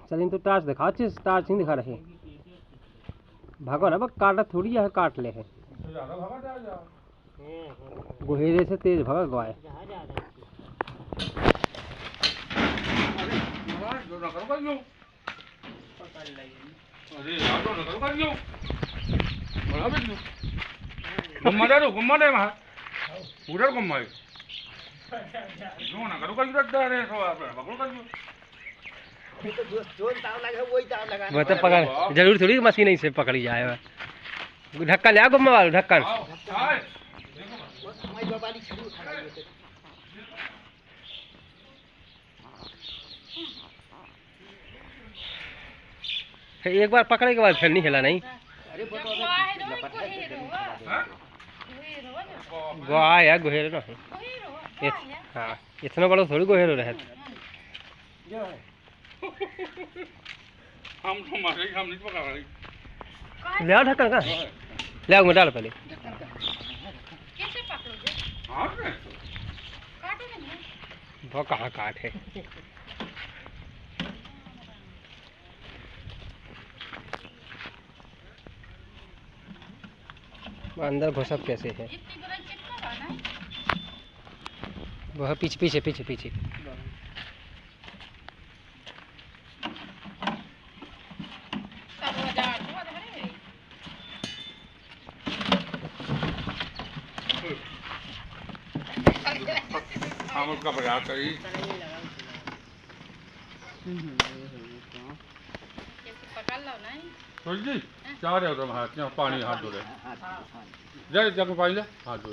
चल इन तो टार्च दिखा, अच्छे से टार्च नहीं दिखा रहे। भागो ना बस, काटा थोड़ी है, काट ले है। गुहेरे से तेज भागा गाय। गुम्मा दे महा उधर गुम्मा है जो ना करो कहीं रख दे रहे सो आप पकड़ो कर वो तो पकड़ जरूर थोड़ी मशीन ही से पकड़ी जाए। ढक्कन ले आ गुम्मा वाला ढक्कन। एक बार पकड़े के बाद फिर नहीं हिला नहीं। गाय है गुहेरो ना। हाँ इतना बड़ा थोड़ी गुहेरो रहे। हम तो मारे हम नहीं पकड़ रहे। ले आओ ढक्कन का, ले आओ डाल पहले। कैसे पकड़ोगे? हाँ काटो नहीं। वो कहाँ काट है। अंदर घुसब कैसे है? वह पीछे पीछे पीछे पीछे। हम उसका प्रयास करी पकड़ लो नहीं जी चाह रहे हो तुम हाथ पानी हाथ धो रहे जब पानी हाथ धो